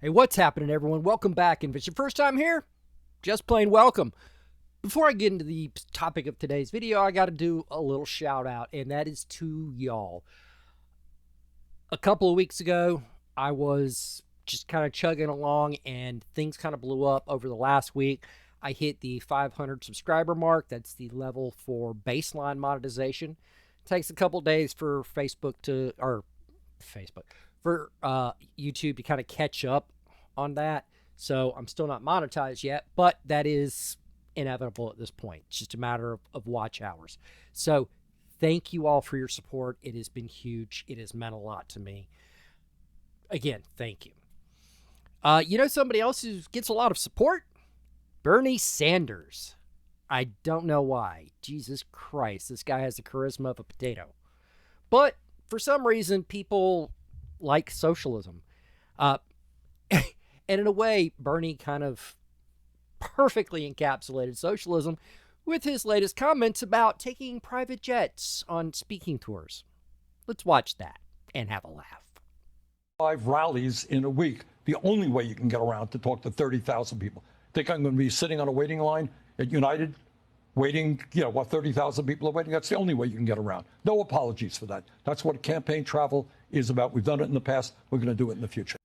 Hey, what's happening, everyone? Welcome back. And if it's your first time here, just plain welcome. Before I get into the topic of today's video, I got to do a little shout out, and that is to y'all. A couple of weeks ago, I was just kind of chugging along, and things kind of blew up over the last week. I hit the 500 subscriber mark. That's the level for baseline monetization. It takes a couple days for for YouTube to kind of catch up on that. So I'm still not monetized yet, but that is inevitable at this point. It's just a matter of watch hours. So thank you all for your support. It has been huge. It has meant a lot to me. Again, thank you. Somebody else who gets a lot of support? Bernie Sanders. I don't know why. Jesus Christ, this guy has the charisma of a potato. But for some reason, people like socialism. And in a way, Bernie kind of perfectly encapsulated socialism with his latest comments about taking private jets on speaking tours. Let's watch that and have a laugh. 5 rallies in a week, the only way you can get around to talk to 30,000 people. Think I'm going to be sitting on a waiting line at United, waiting, 30,000 people are waiting? That's the only way you can get around. No apologies for that. That's what campaign travel is about. We've done it in the past. We're going to do it in the future.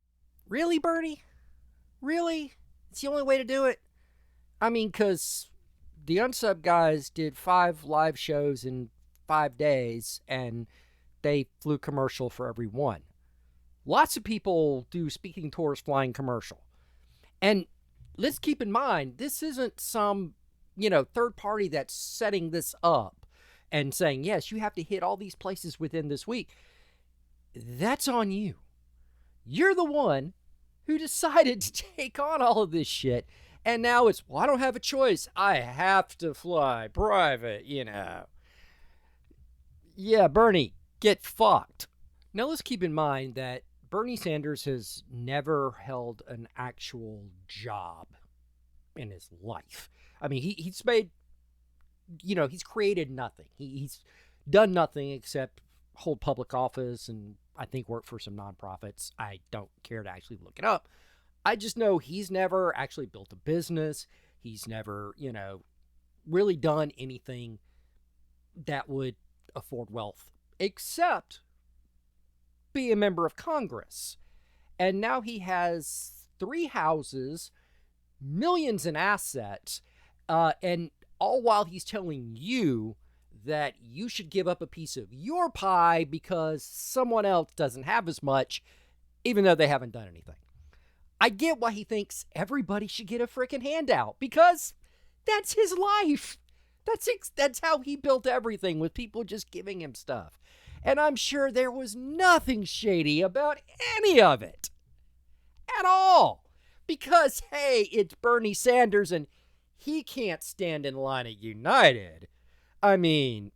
Really, Bernie? Really? It's the only way to do it? I mean, because the Unsub guys did 5 live shows in 5 days, and they flew commercial for every one. Lots of people do speaking tours flying commercial. And let's keep in mind, this isn't some, third party that's setting this up and saying, yes, you have to hit all these places within this week. That's on you. You're the one who decided to take on all of this shit. And now it's, well, I don't have a choice. I have to fly private, Yeah, Bernie, get fucked. Now let's keep in mind that Bernie Sanders has never held an actual job in his life. I mean, he's made, he's created nothing. He's done nothing except hold public office and I think work for some nonprofits. I don't care to actually look it up. I just know he's never actually built a business. He's never, really done anything that would afford wealth, except be a member of Congress. And now he has 3 houses, millions in assets, and all while he's telling you that you should give up a piece of your pie because someone else doesn't have as much, even though they haven't done anything. I get why he thinks everybody should get a freaking handout, because that's his life. That's how he built everything, with people just giving him stuff. And I'm sure there was nothing shady about any of it at all. Because, hey, it's Bernie Sanders and he can't stand in line at United. I mean,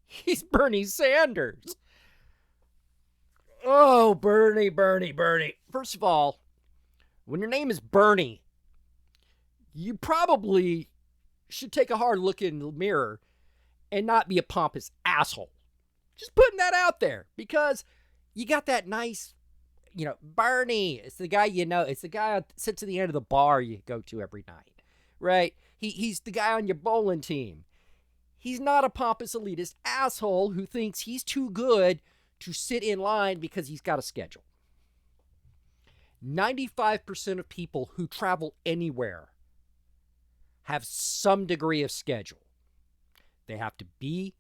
he's Bernie Sanders. Oh, Bernie. First of all, when your name is Bernie, you probably should take a hard look in the mirror and not be a pompous asshole. Just putting that out there, because you got that nice, Bernie. It's the guy It's the guy that sits at the end of the bar you go to every night, right? He's the guy on your bowling team. He's not a pompous elitist asshole who thinks he's too good to sit in line because he's got a schedule. 95% of people who travel anywhere have some degree of schedule. They have to be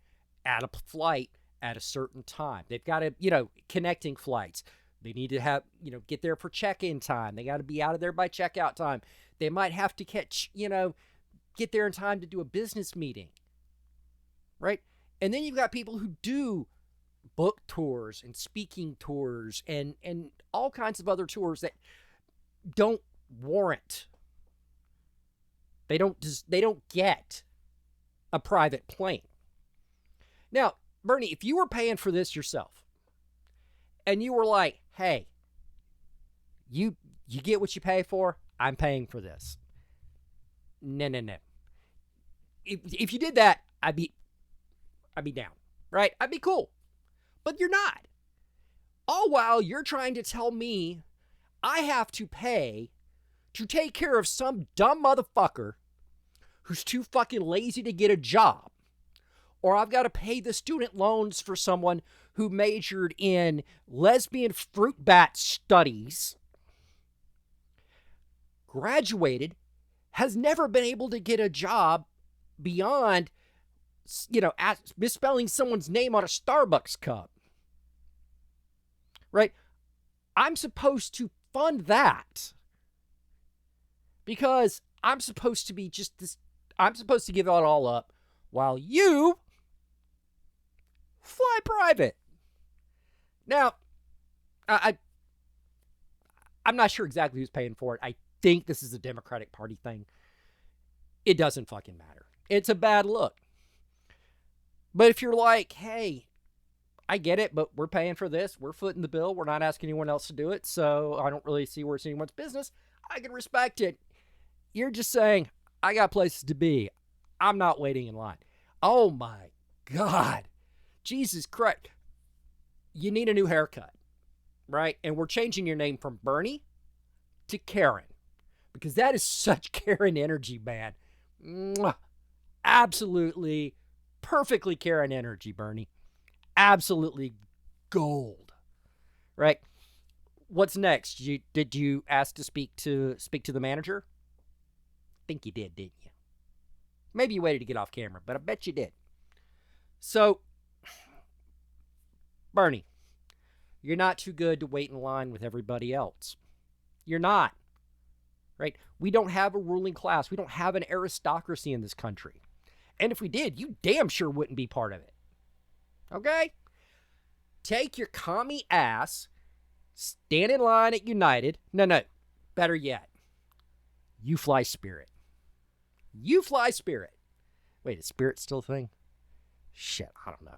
at a flight at a certain time. They've got to, connecting flights. They need to have, get there for check-in time. They got to be out of there by checkout time. They might have to catch, get there in time to do a business meeting. Right? And then you've got people who do book tours and speaking tours and all kinds of other tours that don't warrant. They don't get a private plane. Now, Bernie, if you were paying for this yourself and you were like, hey, you get what you pay for, I'm paying for this. No. If you did that, I'd be down, right? I'd be cool. But you're not. All while you're trying to tell me I have to pay to take care of some dumb motherfucker who's too fucking lazy to get a job. Or I've got to pay the student loans for someone who majored in lesbian fruit bat studies, graduated, has never been able to get a job beyond, misspelling someone's name on a Starbucks cup. Right? I'm supposed to fund that because I'm supposed to be just this. I'm supposed to give it all up while you fly private. Now, I'm not sure exactly who's paying for it. I think this is a Democratic Party thing. It doesn't fucking matter. It's a bad look. But if you're like, hey, I get it, but we're paying for this. We're footing the bill. We're not asking anyone else to do it. So I don't really see where it's anyone's business. I can respect it. You're just saying, I got places to be. I'm not waiting in line. Oh my God. Jesus Christ. You need a new haircut, right? And we're changing your name from Bernie to Karen because that is such Karen energy, man. Mwah. Absolutely, perfectly Karen energy, Bernie. Absolutely gold, right? What's next? Did you ask to speak to the manager? I think you did, didn't you? Maybe you waited to get off camera, but I bet you did. So, Bernie, you're not too good to wait in line with everybody else. You're not, right? We don't have a ruling class. We don't have an aristocracy in this country. And if we did, you damn sure wouldn't be part of it. Okay? Take your commie ass, stand in line at United. No, better yet, you fly Spirit. You fly Spirit. Wait, is Spirit still a thing? Shit, I don't know.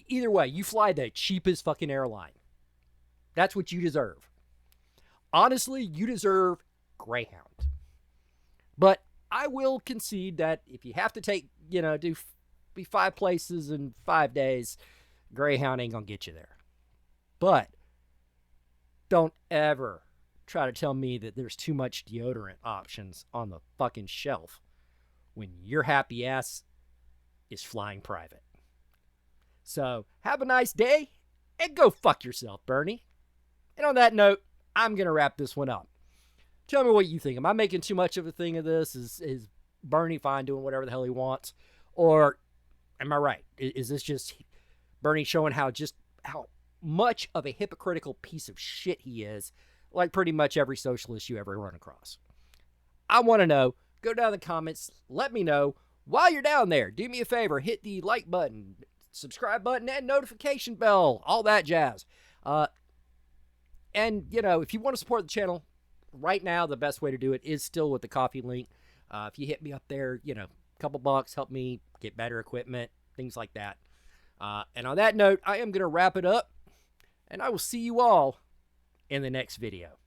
Either way, you fly the cheapest fucking airline. That's what you deserve. Honestly, you deserve Greyhound. But I will concede that if you have to take, be 5 places in 5 days, Greyhound ain't gonna get you there. But don't ever try to tell me that there's too much deodorant options on the fucking shelf when your happy ass is flying private. So have a nice day and go fuck yourself, Bernie. And on that note, I'm going to wrap this one up. Tell me what you think. Am I making too much of a thing of this? Is Bernie fine doing whatever the hell he wants? Or am I right? Is this just Bernie showing how much of a hypocritical piece of shit he is, like pretty much every socialist you ever run across? I want to know. Go down in the comments. Let me know. While you're down there, do me a favor. Hit the like button, subscribe button, and notification bell. All that jazz. And, if you want to support the channel, right now, the best way to do it is still with the coffee link. If you hit me up there, a couple bucks, help me get better equipment, things like that. And on that note, I am going to wrap it up, and I will see you all in the next video.